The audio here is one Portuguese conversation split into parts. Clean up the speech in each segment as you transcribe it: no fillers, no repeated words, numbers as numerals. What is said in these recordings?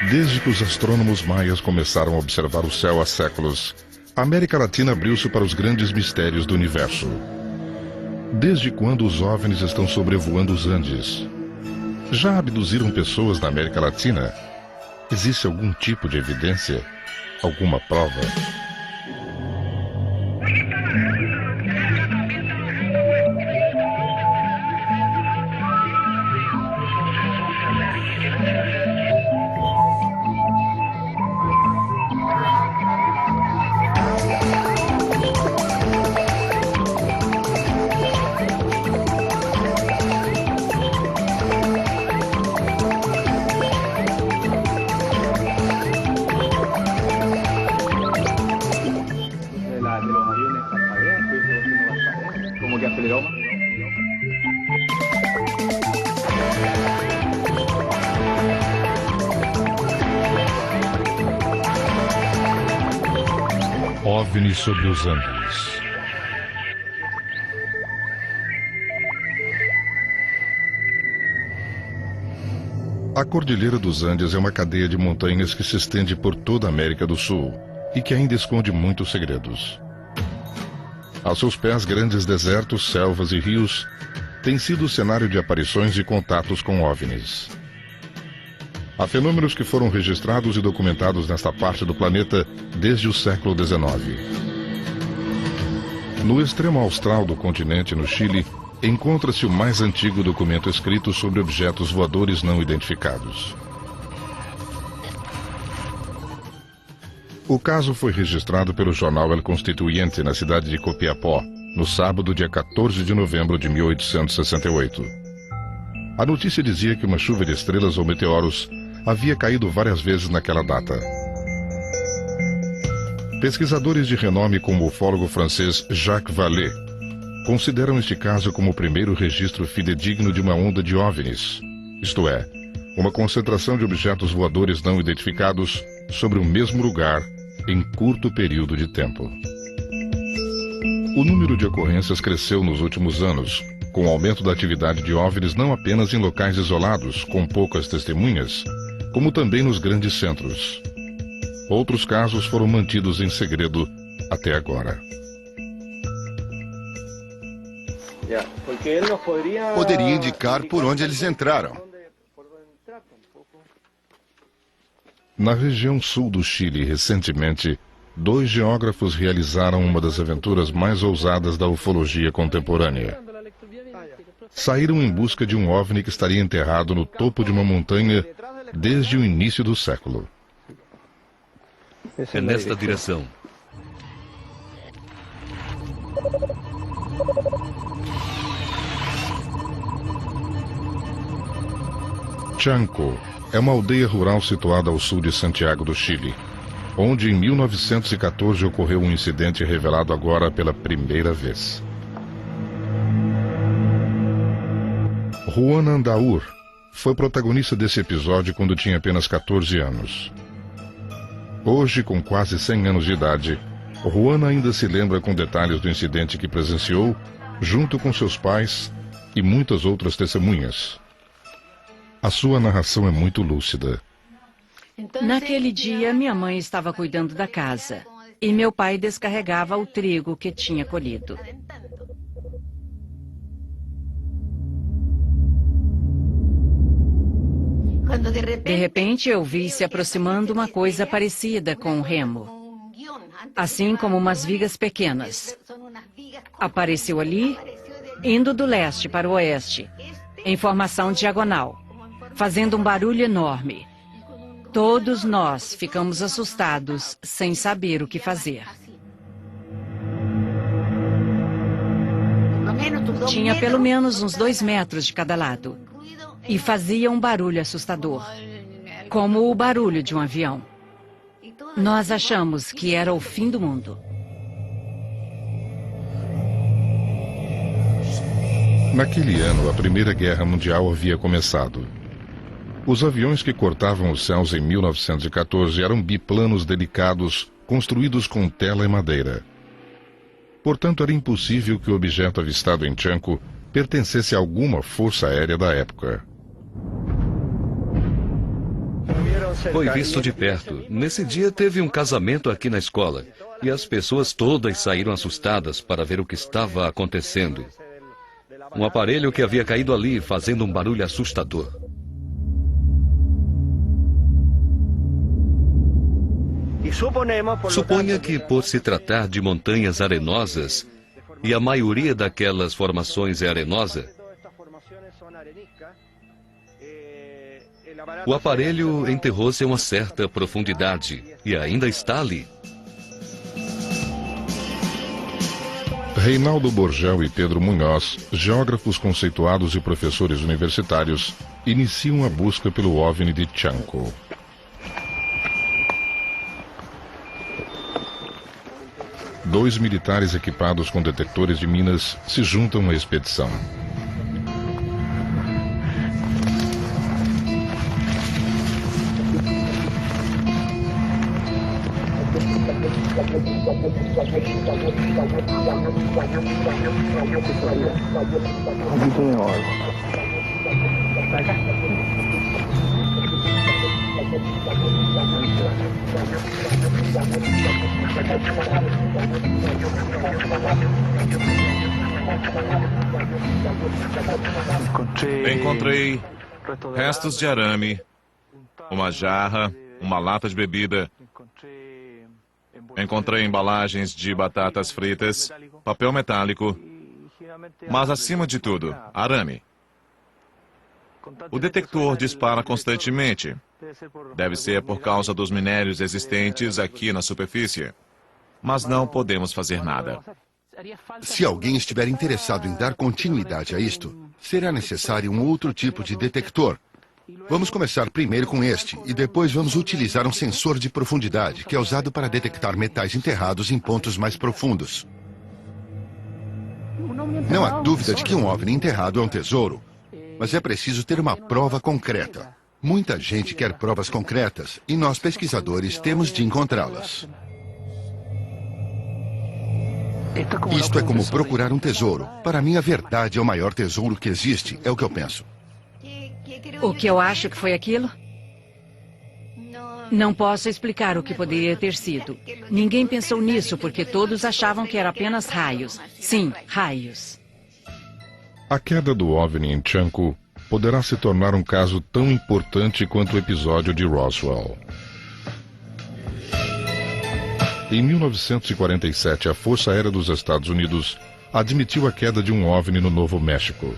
Desde que os astrônomos maias começaram a observar o céu há séculos, a América Latina abriu-se para os grandes mistérios do universo. Desde quando os OVNIs estão sobrevoando os Andes? Já abduziram pessoas da América Latina? Existe algum tipo de evidência? Alguma prova? OVNIs sobre os Andes. A Cordilheira dos Andes é uma cadeia de montanhas que se estende por toda a América do Sul e que ainda esconde muitos segredos. Aos seus pés, grandes desertos, selvas e rios têm sido o cenário de aparições e contatos com OVNIs. Há fenômenos que foram registrados e documentados nesta parte do planeta desde o século XIX. No extremo austral do continente, no Chile, encontra-se o mais antigo documento escrito sobre objetos voadores não identificados. O caso foi registrado pelo jornal El Constituyente na cidade de Copiapó, no sábado, dia 14 de novembro de 1868. A notícia dizia que uma chuva de estrelas ou meteoros havia caído várias vezes naquela data. Pesquisadores de renome como o ufólogo francês Jacques Vallée consideram este caso como o primeiro registro fidedigno de uma onda de OVNIs, isto é, uma concentração de objetos voadores não identificados sobre o mesmo lugar em curto período de tempo. O número de ocorrências cresceu nos últimos anos, com o aumento da atividade de OVNIs não apenas em locais isolados, com poucas testemunhas, como também nos grandes centros. Outros casos foram mantidos em segredo até agora. Poderia indicar por onde eles entraram. Na região sul do Chile, recentemente, 2 geógrafos realizaram uma das aventuras mais ousadas da ufologia contemporânea. Saíram em busca de um OVNI que estaria enterrado no topo de uma montanha desde o início do século. É nesta direção. Chanco é uma aldeia rural situada ao sul de Santiago do Chile, onde em 1914 ocorreu um incidente revelado agora pela primeira vez. Juana Andaur foi protagonista desse episódio quando tinha apenas 14 anos. Hoje, com quase 100 anos de idade, Juana ainda se lembra com detalhes do incidente que presenciou, junto com seus pais e muitas outras testemunhas. A sua narração é muito lúcida. Naquele dia, minha mãe estava cuidando da casa e meu pai descarregava o trigo que tinha colhido. De repente, eu vi se aproximando uma coisa parecida com um remo, assim como umas vigas pequenas. Apareceu ali, indo do leste para o oeste, em formação diagonal, fazendo um barulho enorme. Todos nós ficamos assustados, sem saber o que fazer. Tinha pelo menos uns 2 metros de cada lado. E fazia um barulho assustador, como o barulho de um avião. Nós achamos que era o fim do mundo. Naquele ano, a Primeira Guerra Mundial havia começado. Os aviões que cortavam os céus em 1914 eram biplanos delicados, construídos com tela e madeira. Portanto, era impossível que o objeto avistado em Chanco pertencesse a alguma força aérea da época. Foi visto de perto. Nesse dia teve um casamento aqui na escola. E as pessoas todas saíram assustadas para ver o que estava acontecendo. Um aparelho que havia caído ali, fazendo um barulho assustador. Suponha que, por se tratar de montanhas arenosas, e a maioria daquelas formações é arenosa, o aparelho enterrou-se a uma certa profundidade e ainda está ali. Reinaldo Borgel e Pedro Munhoz, geógrafos conceituados e professores universitários, iniciam a busca pelo OVNI de Chanco. Dois militares equipados com detectores de minas se juntam à expedição. Encontrei restos de arame, uma jarra, uma lata de bebida. Encontrei embalagens de batatas fritas, papel metálico, mas acima de tudo, arame. O detector dispara constantemente. Deve ser por causa dos minérios existentes aqui na superfície. Mas não podemos fazer nada. Se alguém estiver interessado em dar continuidade a isto, será necessário um outro tipo de detector. Vamos começar primeiro com este, e depois vamos utilizar um sensor de profundidade, que é usado para detectar metais enterrados em pontos mais profundos. Não há dúvida de que um OVNI enterrado é um tesouro, mas é preciso ter uma prova concreta. Muita gente quer provas concretas, e nós, pesquisadores, temos de encontrá-las. Isto é como procurar um tesouro. Para mim, a verdade é o maior tesouro que existe, é o que eu penso. O que eu acho que foi aquilo? Não posso explicar o que poderia ter sido. Ninguém pensou nisso porque todos achavam que era apenas raios. Sim, raios. A queda do OVNI em Chanco poderá se tornar um caso tão importante quanto o episódio de Roswell. Em 1947, a Força Aérea dos Estados Unidos admitiu a queda de um OVNI no Novo México.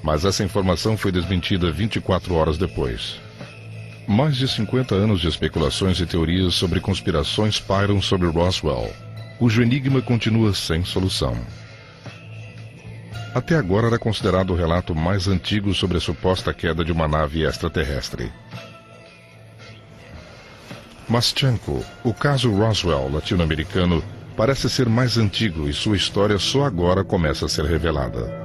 Mas essa informação foi desmentida 24 horas depois. Mais de 50 anos de especulações e teorias sobre conspirações pairam sobre Roswell, cujo enigma continua sem solução. Até agora era considerado o relato mais antigo sobre a suposta queda de uma nave extraterrestre. Mas Chanco, o caso Roswell latino-americano, parece ser mais antigo e sua história só agora começa a ser revelada.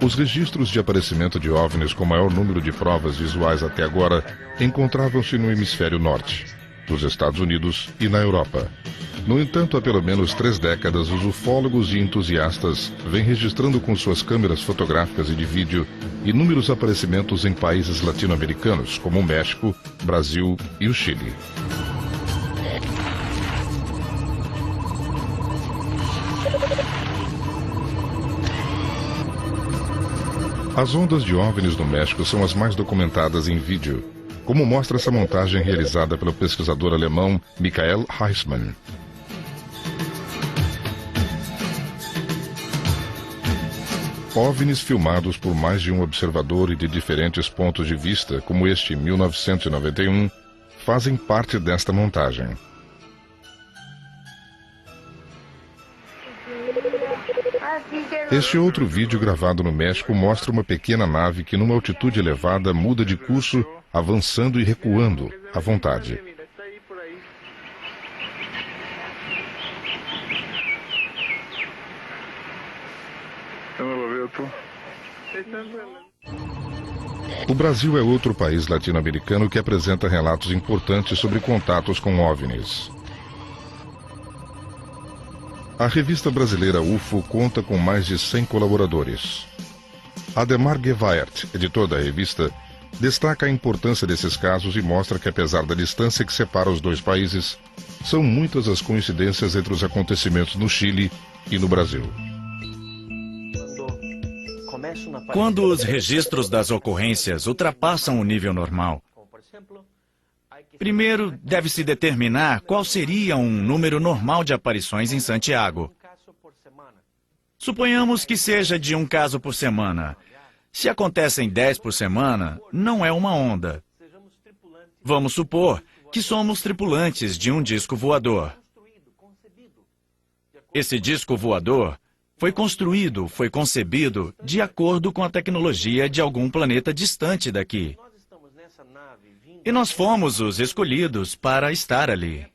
Os registros de aparecimento de OVNIs com maior número de provas visuais até agora encontravam-se no hemisfério norte, dos Estados Unidos e na Europa. No entanto, há pelo menos 3 décadas, os ufólogos e entusiastas vêm registrando com suas câmeras fotográficas e de vídeo inúmeros aparecimentos em países latino-americanos, como o México, Brasil e o Chile. As ondas de OVNIs no México são as mais documentadas em vídeo, como mostra essa montagem realizada pelo pesquisador alemão Michael Heismann. OVNIs filmados por mais de um observador e de diferentes pontos de vista, como este em 1991, fazem parte desta montagem. Este outro vídeo gravado no México mostra uma pequena nave que numa altitude elevada muda de curso, avançando e recuando à vontade. O Brasil é outro país latino-americano que apresenta relatos importantes sobre contatos com OVNIs. A revista brasileira UFO conta com mais de 100 colaboradores. Ademar Geweiert, editor da revista, destaca a importância desses casos e mostra que, apesar da distância que separa os dois países, são muitas as coincidências entre os acontecimentos no Chile e no Brasil. Quando os registros das ocorrências ultrapassam o nível normal, primeiro deve-se determinar qual seria um número normal de aparições em Santiago. Suponhamos que seja de um caso por semana. Se acontecem 10 por semana, não é uma onda. Vamos supor que somos tripulantes de um disco voador. Esse disco voador foi construído, foi concebido de acordo com a tecnologia de algum planeta distante daqui. E nós fomos os escolhidos para estar ali.